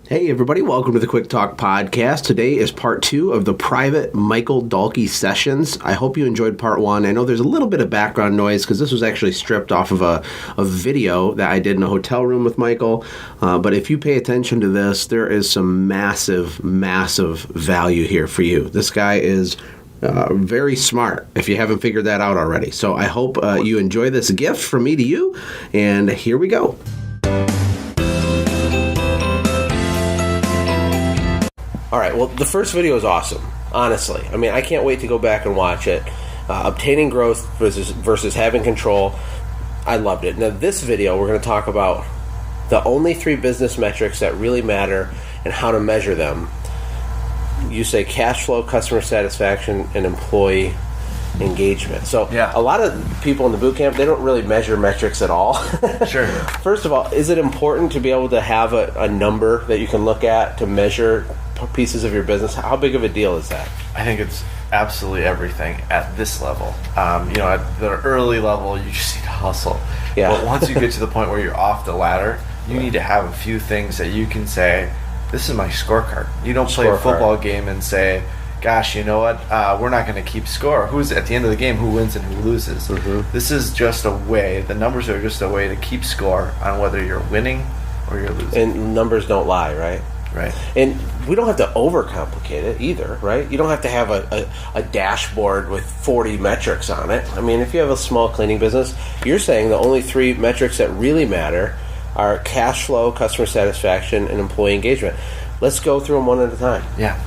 Hey everybody, welcome to the Quick Talk Podcast. Today is part 2 of the private Michael Dahlke sessions. I hope you enjoyed part 1. I know there's a little bit of background noise because this was actually stripped off of a video that I did in a hotel room with Michael. But if you pay attention to this, there is some massive value here for you. This guy is very smart, if you haven't figured that out already. So I hope you enjoy this gift from me to you, and here we go. All right, well, the first video is awesome, honestly. I mean, I can't wait to go back and watch it. Obtaining growth versus having control. I loved it. Now, this video, we're going to talk about the only 3 business metrics that really matter and how to measure them. You say cash flow, customer satisfaction, and employee engagement. So a lot of people in the boot camp, they don't really measure metrics at all. Sure. First of all, is it important to be able to have a number that you can look at to measure pieces of your business? How big of a deal is that? I think it's absolutely everything at this level. At the early level, you just need to hustle. Yeah. But once you get to the point where you're off the ladder, you need to have a few things that you can say, this is my scorecard. You don't play a football game and say, gosh, you know what, we're not going to keep score. Who's at the end of the game, who wins and who loses? Mm-hmm. This is just a way, the numbers are just a way to keep score on whether you're winning or you're losing. And numbers don't lie, right? Right. And we don't have to overcomplicate it either, right? You don't have to have a dashboard with 40 metrics on it. I mean, if you have a small cleaning business, you're saying the only 3 metrics that really matter are cash flow, customer satisfaction, and employee engagement. Let's go through them one at a time. Yeah.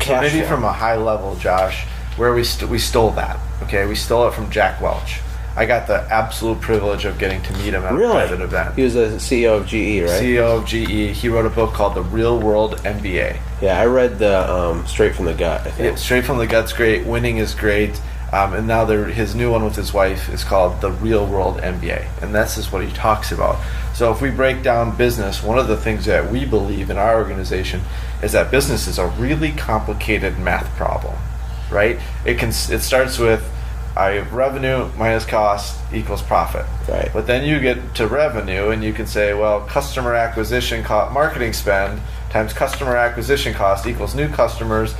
So maybe from a high level, Josh, where we stole that. Okay, we stole it from Jack Welch. I got the absolute privilege of getting to meet him at a private event. He was the CEO of GE, right? CEO of GE. He wrote a book called The Real World MBA. Yeah, I read the Straight from the Gut, I think. Yeah, Straight from the Gut's great. Winning is great. And now his new one with his wife is called The Real World MBA. And that's just what he talks about. So if we break down business, one of the things that we believe in our organization is that business is a really complicated math problem, right? It starts with revenue minus cost equals profit. Right. But then you get to revenue and you can say, well, customer acquisition cost, marketing spend times customer acquisition cost equals new customers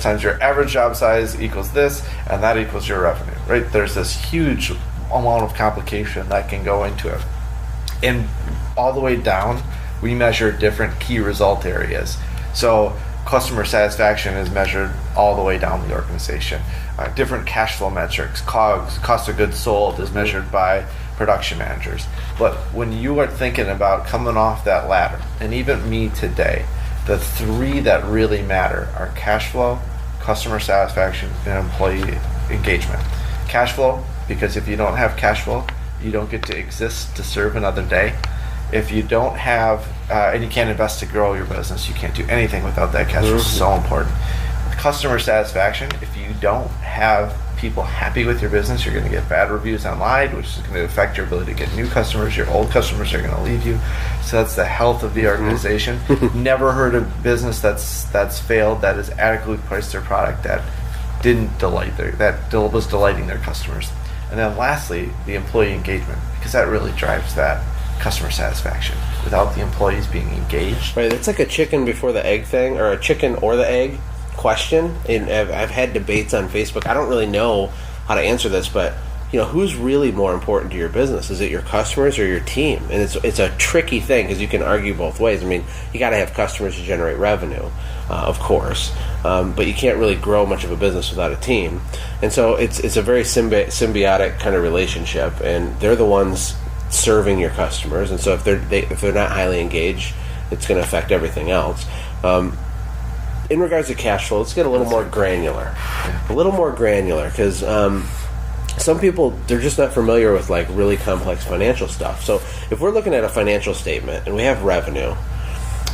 times your average job size equals this, and that equals your revenue, right? There's this huge amount of complication that can go into it. And all the way down, we measure different key result areas. So customer satisfaction is measured all the way down the organization. Different cash flow metrics, COGS, cost of goods sold, is measured by production managers. But when you are thinking about coming off that ladder, and even me today, the 3 that really matter are cash flow, customer satisfaction, and employee engagement. Cash flow, because if you don't have cash flow, you don't get to exist to serve another day. If you don't have, and you can't invest to grow your business, you can't do anything without that cash flow. It's so important. Customer satisfaction, if you don't have people happy with your business, you're going to get bad reviews online, which is going to affect your ability to get new customers. Your old customers are going to leave you. So that's the health of the organization. Never heard of business that's failed that has adequately priced their product that was delighting their customers. And then lastly, the employee engagement, because that really drives that customer satisfaction. Without the employees being engaged. Right, it's like a chicken before the egg thing, or a chicken or the egg question. And I've had debates on Facebook. I don't really know how to answer this, but who's really more important to your business? Is it your customers or your team? And it's a tricky thing because you can argue both ways. I mean, you got to have customers to generate revenue, of course, but you can't really grow much of a business without a team. And so it's a very symbiotic kind of relationship, and they're the ones serving your customers. And so if they're not highly engaged, it's going to affect everything else. In regards to cash flow, let's get a little more granular. A little more granular, because some people, they're just not familiar with like really complex financial stuff. So if we're looking at a financial statement and we have revenue,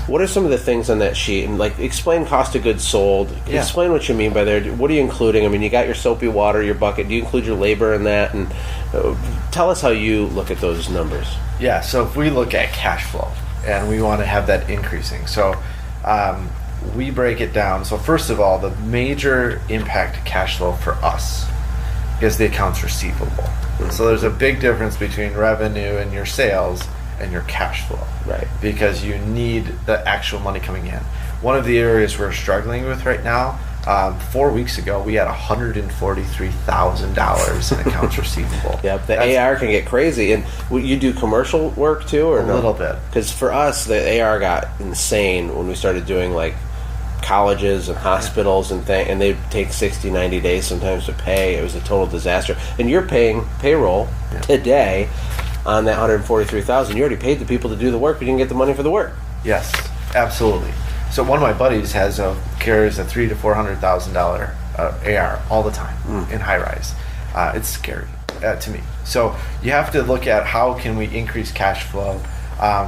what are some of the things on that sheet? And like, explain cost of goods sold. Explain what you mean by there. What are you including? I mean, you got your soapy water, your bucket. Do you include your labor in that? And tell us how you look at those numbers. Yeah, so if we look at cash flow and we want to have that increasing, so we break it down. So first of all, the major impact to cash flow for us is the accounts receivable. So there's a big difference between revenue and your sales and your cash flow. Right. Because you need the actual money coming in. One of the areas we're struggling with right now, 4 weeks ago, we had $143,000 in accounts receivable. Yep, the AR can get crazy. And you do commercial work too, or a little bit? Because for us, the AR got insane when we started doing like colleges and hospitals and they take 60, 90 days sometimes to pay. It was a total disaster. And you're paying payroll today on that $143,000. You already paid the people to do the work, but you didn't get the money for the work. Yes, absolutely. So one of my buddies carries a $300,000 to $400,000 AR all the time in high rise. It's scary to me. So you have to look at how can we increase cash flow.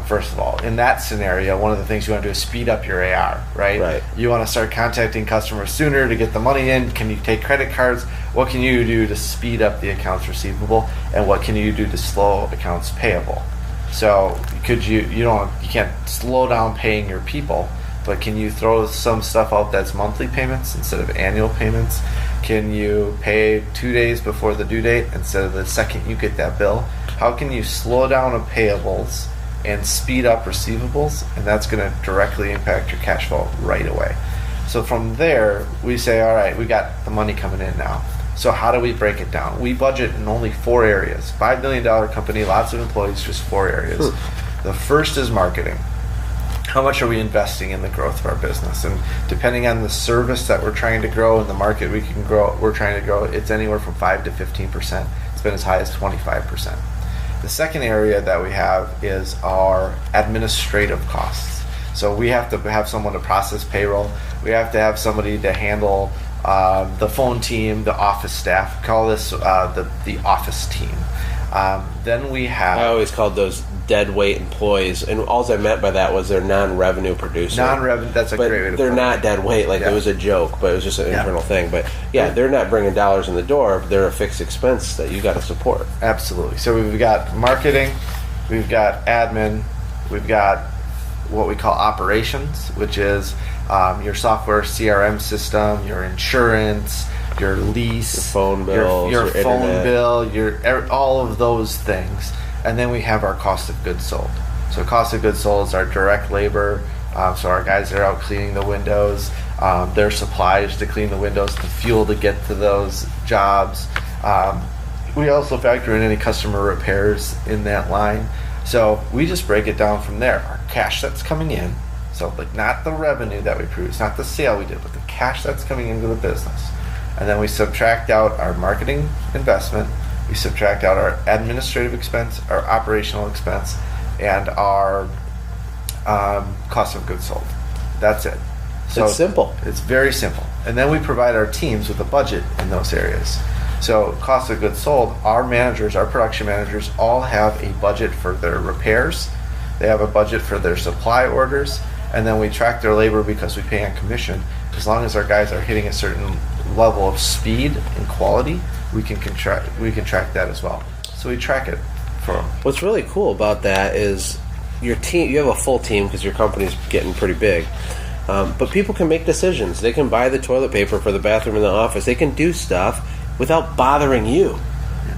First of all, in that scenario, one of the things you want to do is speed up your AR, right? Right. You want to start contacting customers sooner to get the money in. Can you take credit cards? What can you do to speed up the accounts receivable? And what can you do to slow accounts payable? So you can't slow down paying your people, but can you throw some stuff out that's monthly payments instead of annual payments? Can you pay 2 days before the due date instead of the second you get that bill? How can you slow down the payables and speed up receivables? And that's going to directly impact your cash flow right away. So from there, we say, all right, we got the money coming in now. So how do we break it down? We budget in only 4 areas. $5 million company, lots of employees, just 4 areas. The first is marketing. How much are we investing in the growth of our business? And depending on the service that we're trying to grow and the market we're trying to grow, it's anywhere from 5 to 15%. It's been as high as 25%. The second area that we have is our administrative costs. So we have to have someone to process payroll. We have to have somebody to handle the phone team, the office staff. Call this the office team. Then we have... I always called those dead weight employees, and all I meant by that was they're non-revenue producing. Non-revenue, that's a great way to put it. They're not dead weight, it was a joke, but it was just an internal thing. But they're not bringing dollars in the door, they're a fixed expense that you got to support. Absolutely. So we've got marketing, we've got admin, we've got what we call operations, which is your software CRM system, your insurance, your lease, your phone bills, your phone internet. bill, all of those things. And then we have our cost of goods sold. So cost of goods sold is our direct labor. So our guys are out cleaning the windows, their supplies to clean the windows, the fuel to get to those jobs. We also factor in any customer repairs in that line. So we just break it down from there. Our cash that's coming in, so like not the revenue that we produce, not the sale we did, but the cash that's coming into the business. And then we subtract out our marketing investment, we subtract out our administrative expense, our operational expense, and our cost of goods sold. That's it. So it's simple. It's very simple. And then we provide our teams with a budget in those areas. So cost of goods sold, our managers, our production managers all have a budget for their repairs. They have a budget for their supply orders. And then we track their labor because we pay on commission. As long as our guys are hitting a certain level of speed and quality, we can track that as well. So we track it for them. What's really cool about that is your team. You have a full team because your company's getting pretty big. But people can make decisions. They can buy the toilet paper for the bathroom in the office. They can do stuff without bothering you,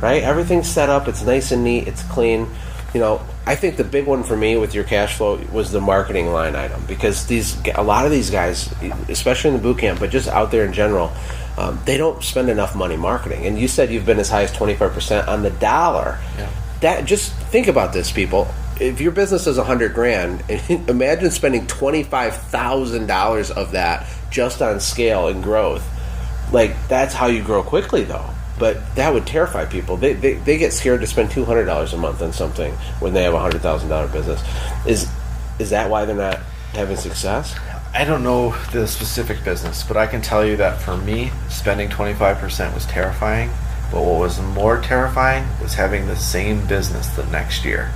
right? Everything's set up. It's nice and neat. It's clean. I think the big one for me with your cash flow was the marketing line item, because a lot of these guys, especially in the boot camp, but just out there in general, they don't spend enough money marketing. And you said you've been as high as 25% on the dollar. Yeah. That, just think about this, people. If your business is $100,000, imagine spending $25,000 of that just on scale and growth. That's how you grow quickly, though. But that would terrify people. They get scared to spend $200 a month on something when they have a $100,000 business. Is that why they're not having success? I don't know the specific business, but I can tell you that for me, spending 25% was terrifying. But what was more terrifying was having the same business the next year.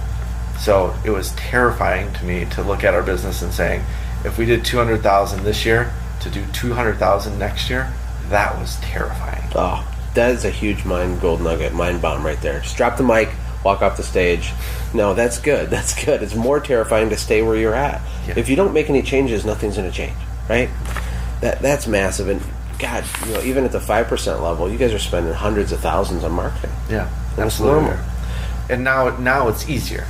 So it was terrifying to me to look at our business and saying, if we did $200,000 this year, to do $200,000 next year, that was terrifying. Oh, that is a huge mind bomb right there. Just drop the mic, walk off the stage. No, that's good. That's good. It's more terrifying to stay where you're at. Yeah. If you don't make any changes, nothing's going to change, right? That's massive. And God, even at the 5% level, you guys are spending hundreds of thousands on marketing. Yeah, absolutely. And now it's easier.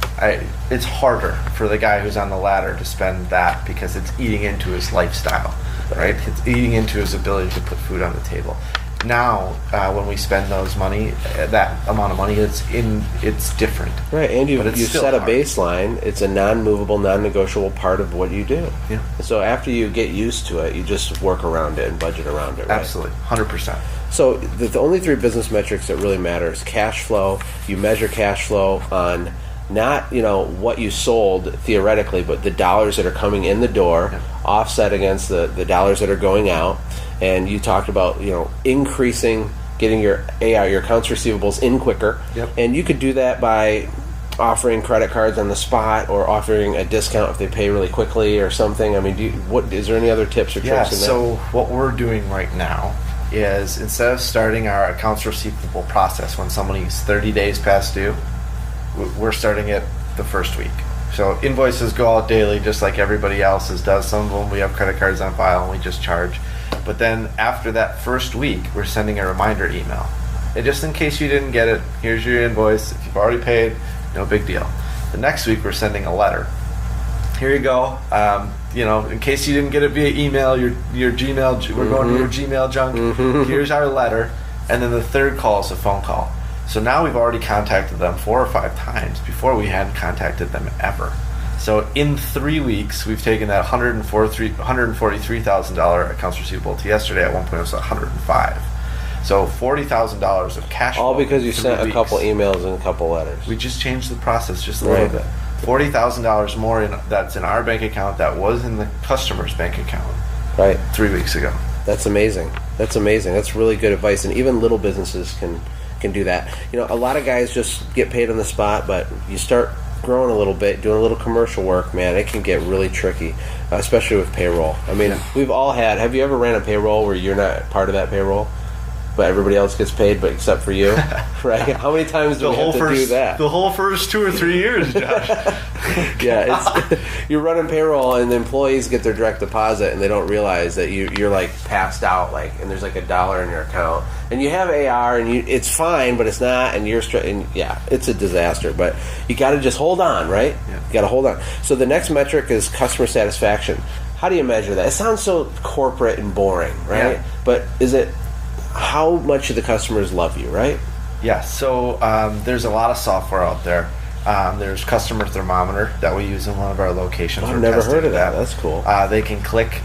It's harder for the guy who's on the ladder to spend that because it's eating into his lifestyle, right? It's eating into his ability to put food on the table. Now, when we spend that amount of money, it's different. Right, and you set a baseline. It's a non-movable, non-negotiable part of what you do. Yeah. So after you get used to it, you just work around it and budget around it, right? Absolutely, 100%. So the only three business metrics that really matter is cash flow. You measure cash flow on not what you sold theoretically, but the dollars that are coming in the door, offset against the dollars that are going out. And you talked about increasing, getting your AR, your accounts receivables in quicker. Yep. And you could do that by offering credit cards on the spot or offering a discount if they pay really quickly or something. I mean, is there any other tips or tricks in that? So what we're doing right now is instead of starting our accounts receivable process when somebody's 30 days past due, we're starting it the first week. So invoices go out daily just like everybody else's does. Some of them we have credit cards on file and we just charge. But then after that first week, we're sending a reminder email. And just in case you didn't get it, here's your invoice. If you've already paid, no big deal. The next week, we're sending a letter. Here you go. In case you didn't get it via email, your Gmail, we're going to your Gmail junk. Here's our letter. And then the third call is a phone call. So now we've already contacted them 4 or 5 times before we hadn't contacted them ever. So in 3 weeks, we've taken that $143,000 accounts receivable to yesterday at one point it was $105. So $40,000 of cash flow. All because you sent a couple emails and a couple letters. We just changed the process just a little bit. $40,000 more that's in our bank account that was in the customer's bank account. Right. 3 weeks ago. That's amazing. That's really good advice, and even little businesses can do that. A lot of guys just get paid on the spot, but you start growing a little bit, doing a little commercial work, man, it can get really tricky, especially with payroll. I mean, we've all have you ever ran a payroll where you're not part of that payroll, but everybody else gets paid, but except for you? Right? How many times do we have to do that? The whole first 2 or 3 years, Josh. You're running payroll, and the employees get their direct deposit, and they don't realize that you're like passed out, and there's like $1 in your account, and you have AR, and it's fine, but it's not, and it's a disaster. But you got to just hold on, right? Yeah. You got to hold on. So the next metric is customer satisfaction. How do you measure that? It sounds so corporate and boring, right? Yeah. But is it how much do the customers love you, right? Yeah. So there's a lot of software out there. There's Customer Thermometer that we use in one of our locations. I've never heard of that. That's cool. They can click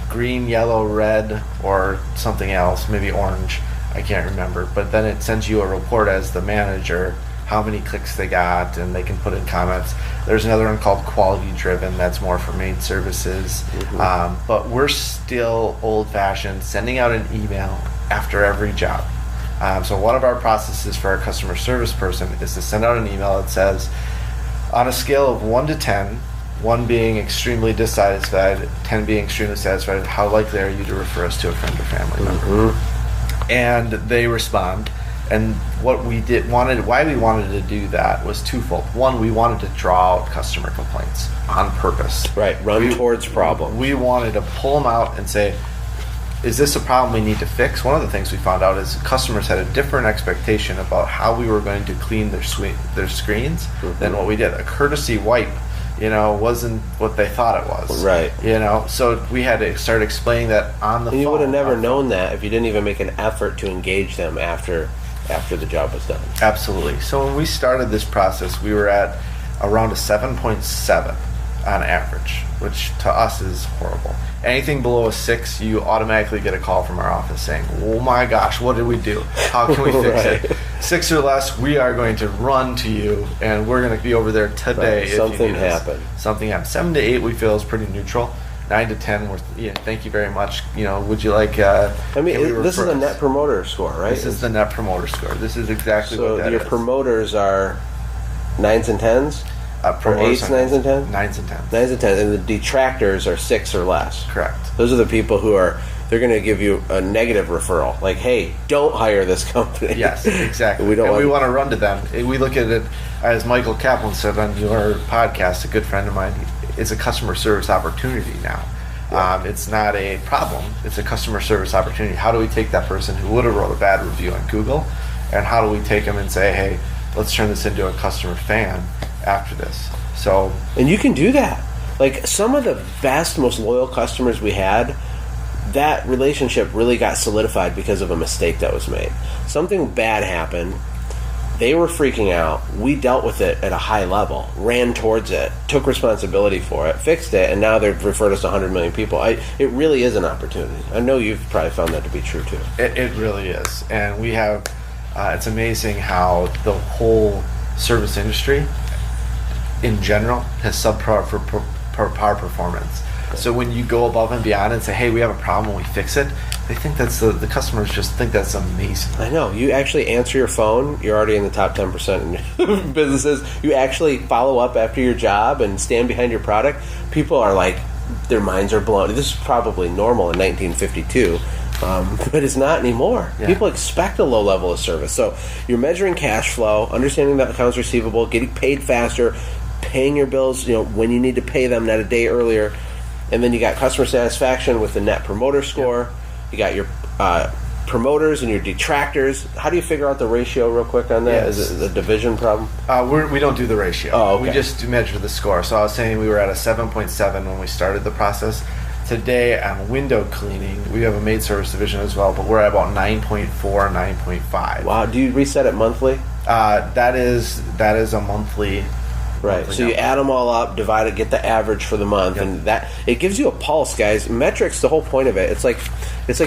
green, yellow, red, or something else, maybe orange. I can't remember. But then it sends you a report as the manager, how many clicks they got, and they can put in comments. There's another one called Quality Driven that's more for maid services. But we're still old-fashioned, sending out an email after every job. So one of our processes for our customer service person is to send out an email that says, on a scale of 1 to 10, 1 being extremely dissatisfied, 10 being extremely satisfied, how likely are you to refer us to a friend or family member? And they respond. And why we wanted to do that was twofold. One, we wanted to draw out customer complaints on purpose. Right, towards problems. We wanted to pull them out and say, is this a problem we need to fix? One of the things we found out is customers had a different expectation about how we were going to clean their screens than what we did. A courtesy wipe, wasn't what they thought it was. Right. So we had to start explaining that on the phone. You would have never known that if you didn't even make an effort to engage them after the job was done. Absolutely. So when we started this process, we were at around a 7.7 on average, which to us is horrible. Anything below a 6, you automatically get a call from our office saying, oh my gosh, what did we do? How can we fix it? 6 or less, we are going to run to you, and we're going to be over there today. If Something happened. Something happened. 7 to 8 we feel is pretty neutral. 9 to 10, thank you very much. Would you like? This is the Net Promoter Score, right? This is the Net Promoter Score. This is exactly what that is. So your promoters are 9s and 10s? Or 8s, 9s, and 10s? 9s and 10s. 9s and 10s, and the detractors are 6 or less. Correct. Those are the people who they're going to give you a negative referral, like, hey, don't hire this company. Yes, exactly. We want to run to them. We look at it, as Michael Kaplan said on your podcast, a good friend of mine, it's a customer service opportunity now. Yeah. It's not a problem. It's a customer service opportunity. How do we take that person who would have wrote a bad review on Google, and how do we take them and say, hey, let's turn this into a customer fan after this. So, and you can do that. Like some of the best, most loyal customers we had, that relationship really got solidified because of a mistake that was made. Something bad happened. They were freaking out. We dealt with it at a high level, ran towards it, took responsibility for it, fixed it, and now they've referred us to 100 million people. It really is an opportunity. I know you've probably found that to be true too. It really is. And we have, it's amazing how the whole service industry in general has subpar par performance. So when you go above and beyond and say, hey, we have a problem and we fix it, they think that's the customers just think that's amazing. I know. You actually answer your phone, you're already in the top 10% in businesses. You actually follow up after your job and stand behind your product. People are like, their minds are blown. This is probably normal in 1952, but it's not anymore. Yeah. People expect a low level of service. So you're measuring cash flow, understanding that accounts receivable, getting paid faster, paying your bills, when you need to pay them, not a day earlier. And then you got customer satisfaction with the Net Promoter Score. Yep. You got your promoters and your detractors. How do you figure out the ratio real quick on that? Yes. Is it a division problem? We don't do the ratio. Oh, okay. We just measure the score. So I was saying we were at a 7.7 when we started the process. Today on window cleaning, we have a maid service division as well, but we're at about 9.4, 9.5. Wow. Do you reset it monthly? That is a monthly. Right, so you add them all up, divide it, get the average for the month, Yep. and that it gives you a pulse, guys. Metrics, the whole point of it, it's like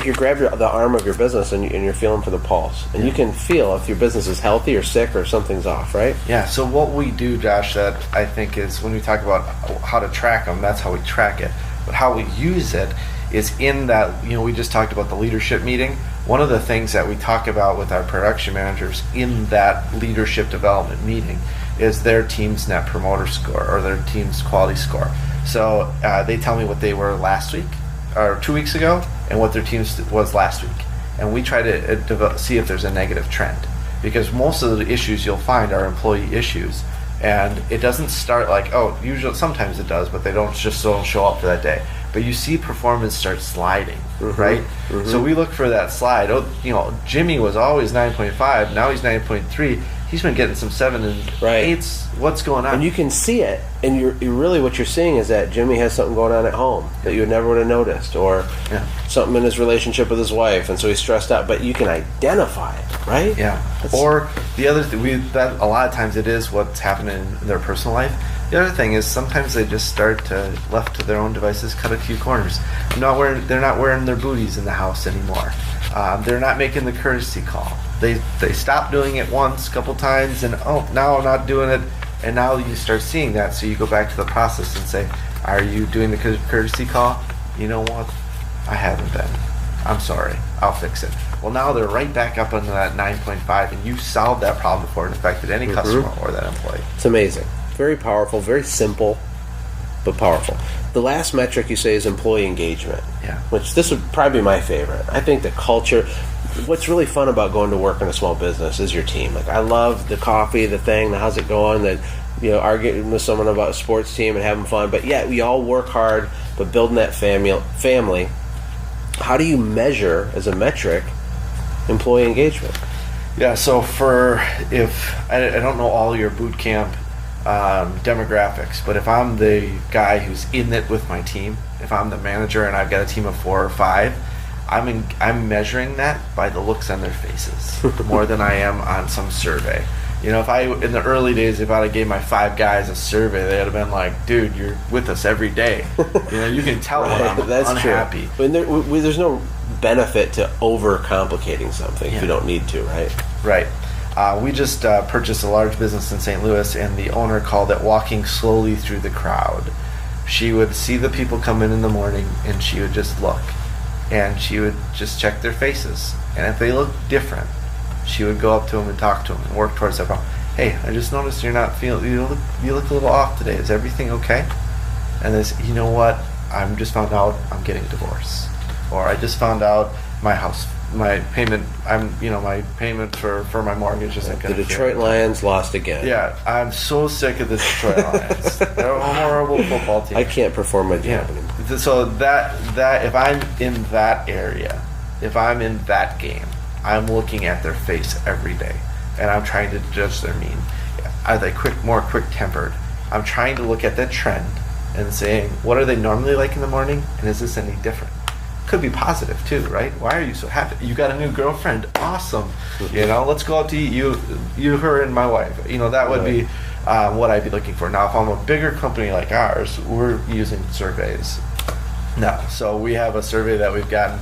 you grab the arm of your business and you're feeling for the pulse, and you can feel if your business is healthy or sick or something's off, right? Yeah. So what we do, Josh, that I think is when we talk about how to track them, that's how we track it. But how we use it is in that we just talked about the leadership meeting. One of the things that we talk about with our production managers in that leadership development meeting is their team's Net Promoter Score or their team's quality score. So they tell me what they were last week or 2 weeks ago and what their team was last week. And we try to see if there's a negative trend, because most of the issues you'll find are employee issues. And it doesn't start like, usually sometimes it does, but they don't show up for that day. But you see performance start sliding, right? Mm-hmm. So we look for that slide. Jimmy was always 9.5, now he's 9.3. He's been getting some 7 and 8s. What's going on? And you can see it, and you're really what you're seeing is that Jimmy has something going on at home that you never would have noticed, or something in his relationship with his wife, and so he's stressed out. But you can identify it, right? Yeah. Or the other thing, that a lot of times it is what's happening in their personal life. The other thing is sometimes they just start to, left to their own devices, cut a few corners. They're not wearing their booties in the house anymore. They're not making the courtesy call. They stop doing it once, couple times, and now I'm not doing it. And now you start seeing that, so you go back to the process and say, are you doing the courtesy call? You know what? I haven't been. I'm sorry. I'll fix it. Well, now they're right back up into that 9.5, and you solved that problem before it affected any customer or that employee. It's amazing. Very powerful, very simple, but powerful. The last metric you say is employee engagement. Yeah. Which this would probably be my favorite. I think the culture, what's really fun about going to work in a small business is your team. Like I love the coffee, the thing, the how's it going, the arguing with someone about a sports team and having fun. But yeah, we all work hard, but building that family. How do you measure as a metric employee engagement? Yeah, so if I don't know all your boot camp demographics, but if I'm the guy who's in it with my team, if I'm the manager and I've got a team of 4 or 5, I'm measuring that by the looks on their faces more than I am on some survey. If in the early days, if I'd have gave my 5 guys a survey, they'd have been like, dude, you're with us every day. You can tell when I'm unhappy. True. There's no benefit to overcomplicating something if you don't need to, right? Right. We just purchased a large business in St. Louis, and the owner called it walking slowly through the crowd. She would see the people come in the morning, and she would just look, and she would just check their faces. And if they looked different, she would go up to them and talk to them and work towards that problem. Hey, I just noticed you're not feeling. You look a little off today. Is everything okay? And this, you know what? I just found out I'm getting a divorce, or I just found out my payment for my mortgage isn't going to. The Detroit Lions lost again. Yeah, I'm so sick of the Detroit Lions. They're a horrible football team. I can't perform my job anymore. So that if I'm in that area, if I'm in that game, I'm looking at their face every day. and I'm trying to judge their mean. Are they more quick-tempered? I'm trying to look at that trend and saying, what are they normally like in the morning, and is this any different? Could be positive too, right? Why are you so happy? You got a new girlfriend. Awesome. Let's go out to eat. You, her, and my wife. That would be what I'd be looking for. Now, if I'm a bigger company like ours, we're using surveys now. So we have a survey that we've gotten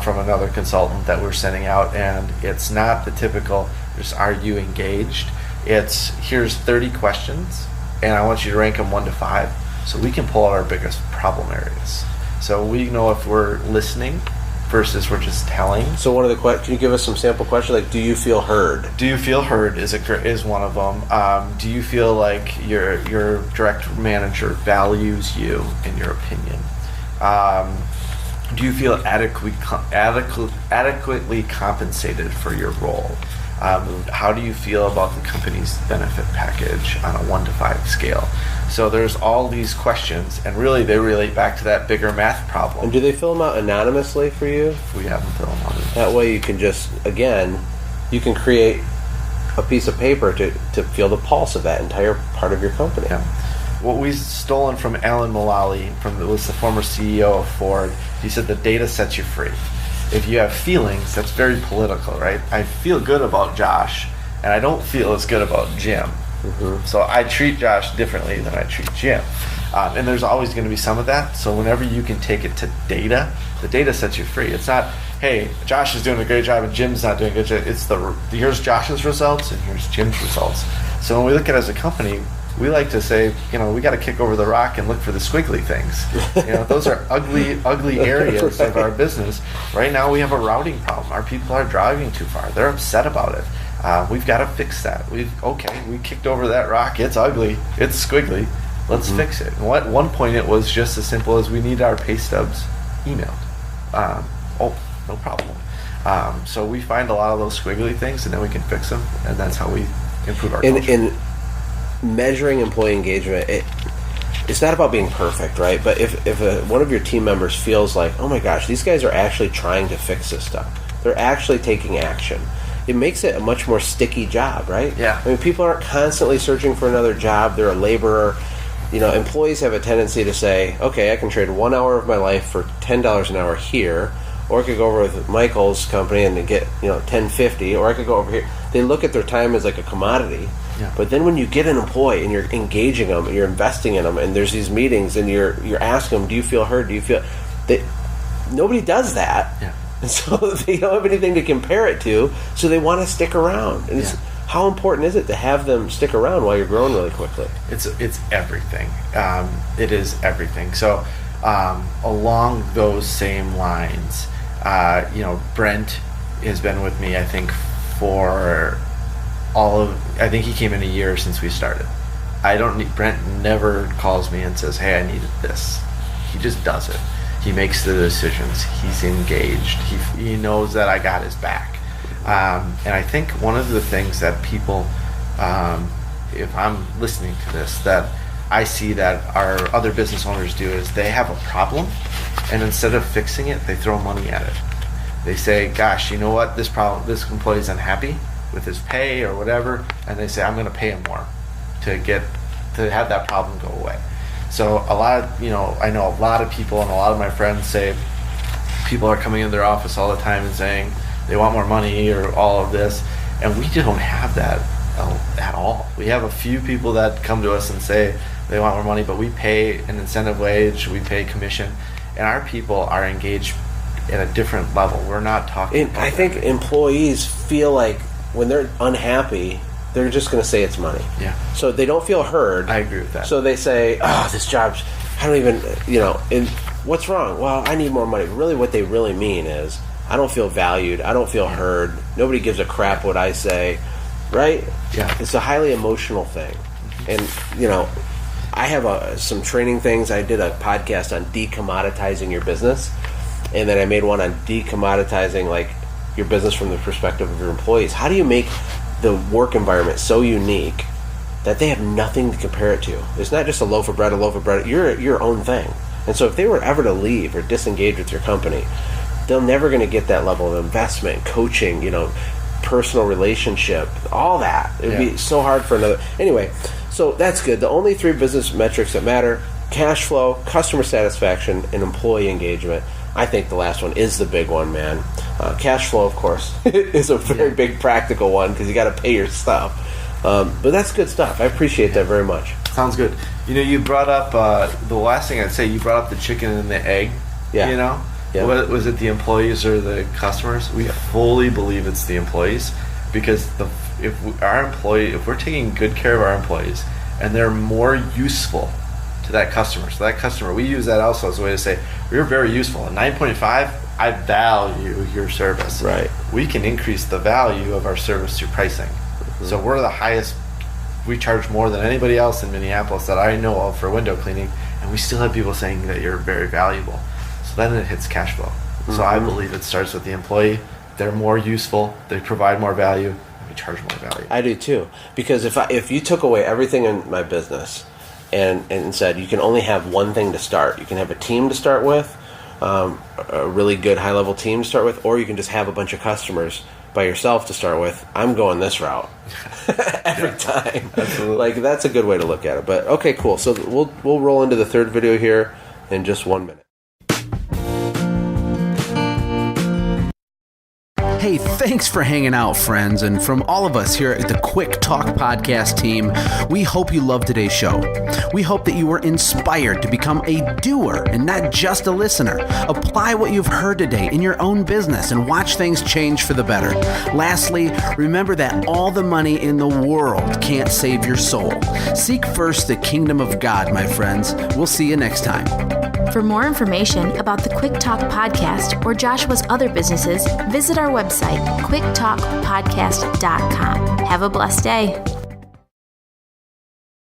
from another consultant that we're sending out, and it's not the typical, just are you engaged? It's, here's 30 questions, and I want you to rank them 1 to 5, so we can pull out our biggest problem areas. So we know if we're listening versus we're just telling. So one of the can you give us some sample questions? Like, do you feel heard? Do you feel heard is one of them. Do you feel like your direct manager values you and your opinion? Do you feel adequately compensated for your role? How do you feel about the company's benefit package on a 1 to 5 scale? So there's all these questions, and really they relate back to that bigger math problem. And do they fill them out anonymously for you? We have them fill them out. That way you can just, again, you can create a piece of paper to feel the pulse of that entire part of your company. Yeah. What we've stolen from Alan Mulally, was the former CEO of Ford. He said the data sets you free. If you have feelings, that's very political, right? I feel good about Josh, and I don't feel as good about Jim. Mm-hmm. So I treat Josh differently than I treat Jim. And there's always going to be some of that. So whenever you can take it to data, the data sets you free. It's not, hey, Josh is doing a great job and Jim's not doing a good job. It's here's Josh's results and here's Jim's results. So when we look at it as a company, we like to say, we got to kick over the rock and look for the squiggly things. Those are ugly areas of our business. Right now we have a routing problem. Our people are driving too far. They're upset about it. We've got to fix that. We kicked over that rock. It's ugly. It's squiggly. Let's fix it. And at one point it was just as simple as we need our pay stubs emailed. No problem. So we find a lot of those squiggly things, and then we can fix them, and that's how we improve our culture. In measuring employee engagement, it's not about being perfect, right? But if one of your team members feels like, oh my gosh, these guys are actually trying to fix this stuff, they're actually taking action, it makes it a much more sticky job, right? Yeah. I mean, people aren't constantly searching for another job. They're a laborer. Employees have a tendency to say, okay, I can trade 1 hour of my life for $10 an hour here, or I could go over with Michael's company and get $10.50, or I could go over here. They look at their time as like a commodity. Yeah. But then when you get an employee and you're engaging them, and you're investing in them, and there's these meetings, and you're asking them, do you feel heard? Do you feel that nobody does that? Yeah. And so they don't have anything to compare it to, so they want to stick around. And how important is it to have them stick around while you're growing really quickly? It's everything. It is everything. So along those same lines, Brent has been with me, I think, for I think he came in a year since we started. Brent never calls me and says, hey, I needed this. He just does it. He makes the decisions. He's engaged. He knows that I got his back. And I think one of the things that people, if I'm listening to this, that I see that our other business owners do is they have a problem, and instead of fixing it, they throw money at it. They say, gosh, you know what, this employee's unhappy with his pay or whatever, and they say, I'm going to pay him more to have that problem go away. So I know a lot of people, and a lot of my friends say people are coming in their office all the time and saying they want more money or all of this, and we don't have that at all. We have a few people that come to us and say they want more money, but we pay an incentive wage, we pay commission, and our people are engaged at a different level. We're not talking about I think employees feel like when they're unhappy, they're just going to say it's money. Yeah. So they don't feel heard. I agree with that. So they say, oh, this job's, I don't even, and what's wrong? Well, I need more money. Really what they really mean is, I don't feel valued. I don't feel heard. Nobody gives a crap what I say. Right? Yeah. It's a highly emotional thing. And, I have some training things. I did a podcast on decommoditizing your business. And then I made one on decommoditizing, like, your business from the perspective of your employees. How do you make the work environment so unique that they have nothing to compare it to? It's not just a loaf of bread. You're your own thing. And so if they were ever to leave or disengage with your company, they're never going to get that level of investment, coaching, personal relationship, all that. It would be so hard for another. Anyway, so that's good. The only 3 business metrics that matter: cash flow, customer satisfaction, and employee engagement. I think the last one is the big one, man. Cash flow, of course, is a very big practical one because you got to pay your stuff. But that's good stuff. I appreciate that very much. Sounds good. You brought up the last thing I'd say. You brought up the chicken and the egg. Yeah. Was it the employees or the customers? We fully believe it's the employees, because if we're taking good care of our employees and they're more useful to that customer. So that customer, we use that also as a way to say, we're very useful. At 9.5, I value your service. Right. We can increase the value of our service through pricing. So we're the highest. We charge more than anybody else in Minneapolis that I know of for window cleaning, and we still have people saying that you're very valuable. So then it hits cash flow. So I believe it starts with the employee. They're more useful. They provide more value. And we charge more value. I do too. Because if you took away everything in my business and said you can only have one thing to start, you can have a team to start with, a really good high-level team to start with, or you can just have a bunch of customers by yourself to start with. I'm going this route every time. Absolutely. Like, that's a good way to look at it. But okay, cool. So we'll roll into the third video here in just 1 minute. Hey, thanks for hanging out, friends. And from all of us here at the Quick Talk Podcast team, we hope you loved today's show. We hope that you were inspired to become a doer and not just a listener. Apply what you've heard today in your own business and watch things change for the better. Lastly, remember that all the money in the world can't save your soul. Seek first the kingdom of God, my friends. We'll see you next time. For more information about the Quick Talk Podcast or Joshua's other businesses, visit our website, quicktalkpodcast.com. Have a blessed day.